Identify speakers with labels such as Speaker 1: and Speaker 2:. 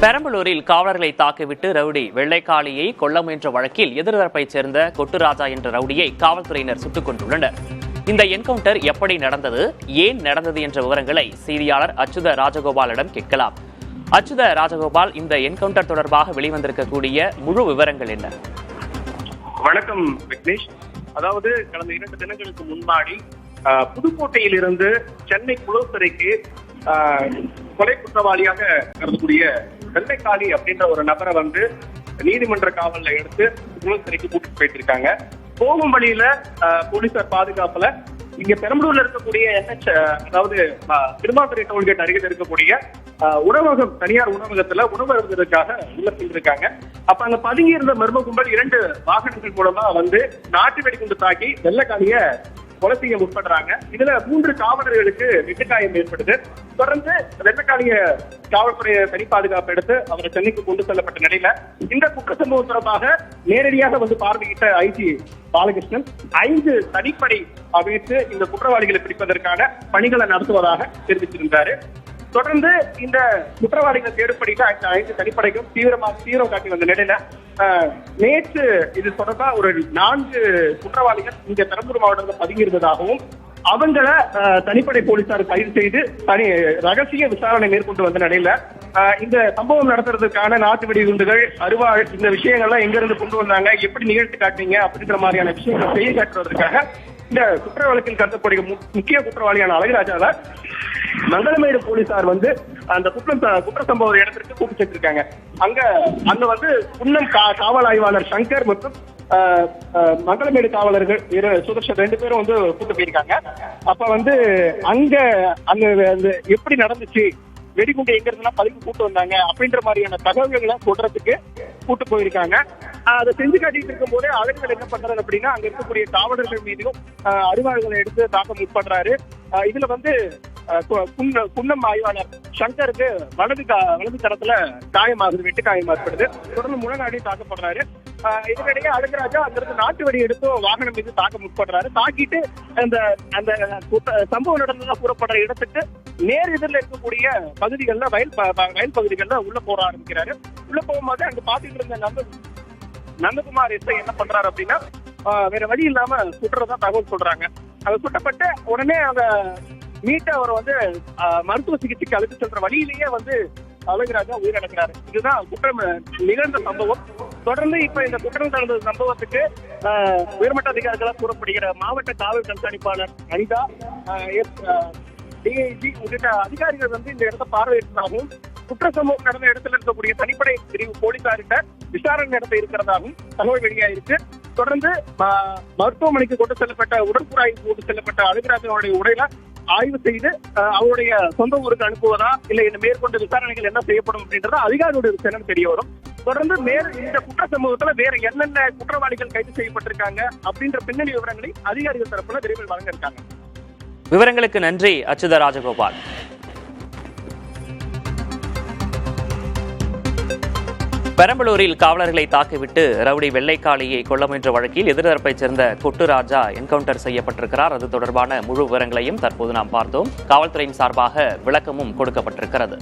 Speaker 1: பெரம்பலூரில் காவலர்களை தாக்கிவிட்டு ரவுடி வெள்ளைக்காளியை கொல்ல முயன்ற வழக்கில் எதிர்த்தரப்பைச் சேர்ந்த கொட்டுராஜா என்ற ரவுடியை காவல்துறையினர் சுட்டுக் கொண்டுள்ளனர். இந்த என்கவுண்டர் எப்படி நடந்தது, ஏன் நடந்தது என்ற விவரங்களை செய்தியாளர் அச்சுத ராஜகோபாலிடம் கேட்கலாம். அச்சுத ராஜகோபால், இந்த என்கவுண்டர் தொடர்பாக வெளிவந்திருக்கக்கூடிய முழு விவரங்கள் என்ன?
Speaker 2: வணக்கம் விக்னேஷ். அதாவது கடந்த 2 தினங்களுக்கு முன்னாடி புதுக்கோட்டையில் இருந்து சென்னை குளோத்துறைக்கு கொலை குற்றவாளியாக கருதக்கூடிய வெள்ளைக்காளி அப்படின்ற ஒரு நபரை நீதிமன்ற காவல்ல எடுத்து குளத்துறைக்கு கூட்டிட்டு போயிட்டு இருக்காங்க. போகும் வழியில போலீசார் பாதுகாப்புல இங்க பெரம்பலூர்ல இருக்கக்கூடிய NH, அதாவது திருமாத்துறை டோல்கேட் அருகில் இருக்கக்கூடிய உணவகம், தனியார் உணவகத்துல உணவு அருந்துவதற்காக உள்ள சென்றிருக்காங்க. அப்ப அங்க பதுங்கி இருந்த மர்ம கும்பல் 2 வாகனங்கள் மூலமா நாட்டு வெடிகுண்டு தாக்கி வெள்ளைக்காளிய கொலை செய்ய முற்படுறாங்க. இதுல 3 காவலர்களுக்கு வெட்டுக்காயம் ஏற்படுது. தொடர்ந்து வெள்ளைக்காளிய காவல்துறை தனி பாதுகாப்பு எடுத்து அவரை சென்னைக்கு கொண்டு செல்லப்பட்ட நிலையில இந்த குற்ற சம்பவம் தொடர்பாக நேரடியாக பார்வையிட்ட ஐஜி பாலகிருஷ்ணன் 5 தனிப்படை அமைத்து இந்த குற்றவாளிகளை பிடிப்பதற்கான பணிகளை நடத்துவதாக தெரிவித்திருந்தாரு. தொடர்ந்து இந்த குற்றவாளிகள் தேடுபடிக்கு 5 தனிப்படைக்கும் தீவிரம் காட்டி வந்த நிலையில நேற்று இது தொடர்பா ஒரு 4 குற்றவாளிகள் இங்க பெரம்பலூர் மாவட்டத்தில் பதுங்கியிருந்ததாகவும் அவங்கள தனிப்படை போலீசார் கைது செய்து ரகசிய விசாரணை மேற்கொண்டு வந்த நிலையில இந்த சம்பவம் நடத்துறதுக்கான நாட்டு வெடிகுண்டுகள், அருவாள், இந்த விஷயங்கள்லாம் எங்க இருந்து கொண்டு வந்தாங்க, எப்படி நிகழ்த்தி காட்டினீங்க அப்படின்ற மாதிரியான விஷயங்கள் செய்ய காட்டுவதற்காக இந்த குற்ற வழக்கில் கருதக்கூடிய முக்கிய குற்றவாளியான அழகுராஜாவை மங்களமேடு போலீசார் அந்த குற்ற சம்பவ இடத்திற்கு கூட்டு சென்றிருக்காங்க. அங்க குன்னம் காவல் ஆய்வாளர் சங்கர் மற்றும் மங்களமேடு காவலர்கள் சுதர்ஷன் 2 பேரும் கூட்டு போயிருக்காங்க. அப்ப அங்க எப்படி நடந்துச்சு, வெடிகுண்டு எங்க இருந்தா பதுக்கி கூட்டு வந்தாங்க அப்படின்ற மாதிரியான தகவல்களை சொல்றதுக்கு கூட்டு போயிருக்காங்க. அதை செஞ்சு காட்டிட்டு இருக்கும் போதே அழகுகள் என்ன பண்றாரு அப்படின்னா, அங்க இருக்கக்கூடிய காவலர்கள் மீதும் அருவாள்களை எடுத்து தாக்க முற்படுறாரு. இதுல குன்னம் ஆய்வாளர் சங்கருக்கு வலது தரத்துல காயமாகுது, வெட்டு காயம் ஏற்படுது. தொடர்ந்து முழங்காடி தாக்கப்படுறாரு. இதனிடையே அழகுராஜா அங்கிருந்து நாட்டு வெடி எடுத்து வாகனம் மீது தாக்க முற்படுறாரு. தாக்கிட்டு அந்த சம்பவம் நடந்ததா கூறப்படுற இடத்துக்கு நேர் எதிரில் இருக்கக்கூடிய பகுதிகளில் வயல் பகுதிகளில் உள்ள போற ஆரம்பிக்கிறாரு. உள்ள போகும்போது அங்க பாத்துட்டு இருந்த நந்தகுமார் எஸ்ஐ என்ன பண்றாரு அப்படின்னா, வேற வழி இல்லாம சுட்டுறதா தகவல் சொல்றாங்க. அதை சுட்டப்பட்ட உடனே மீட்ட அவர் மருத்துவ சிகிச்சைக்கு அழைத்து செல்ற வழியிலேயே அழகுராஜா உயிரிழக்கிறாரு. இதுதான் குற்றம் நிகழ்ந்த சம்பவம். தொடர்ந்து இப்ப இந்த குற்றம் நடந்த சம்பவத்துக்கு உயர்மட்ட அதிகாரிகளாக கூறப்படுகிற மாவட்ட காவல் கண்காணிப்பாளர் அனிதா, டிஐஜி உள்ளிட்ட அதிகாரிகள் இந்த இடத்தை பார்வையிட்டதாகவும், குற்ற சம்பவம் நடந்த இடத்துல இருக்கக்கூடிய தனிப்படை பிரிவு போலீசார்கிட்ட விசாரணை நடத்த இருக்கிறதாகவும் தகவல் வெளியாயிருக்கு. தொடர்ந்து மருத்துவமனைக்கு கொண்டு செல்லப்பட்ட உடற்கூறாய்வு கொண்டு செல்லப்பட்ட அழகுராஜனுடைய உடையில ஆய்வு செய்து அவருடைய சொந்த ஊருக்கு அனுப்புவதா இல்ல இந்த மேற்கொண்ட விசாரணைகள் என்ன செய்யப்படும் அப்படின்றத அதிகாரிகளுடைய விசாரணை தெரிய வரும். தொடர்ந்து இந்த குற்ற சம்பவத்துல வேற என்னென்ன குற்றவாளிகள் கைது செய்யப்பட்டிருக்காங்க அப்படின்ற பின்னணி விவரங்களை அதிகாரிகள் தரப்புல விரைவில் வழங்க இருக்காங்க.
Speaker 1: விவரங்களுக்கு நன்றி அச்சுத ராஜகோபால். பெரம்பலூரில் காவலர்களை தாக்கிவிட்டு ரவுடி வெள்ளைக்காளியை கொல்ல முயன்ற வழக்கில் எதிர்த்தரப்பைச் சேர்ந்த கொட்டுராஜா என்கவுண்டர் செய்யப்பட்டிருக்கிறார். அது தொடர்பான முழு விவரங்களையும் தற்போது நாம் பார்த்தோம். காவல்துறையின் சார்பாக விளக்கமும் கொடுக்கப்பட்டிருக்கிறது.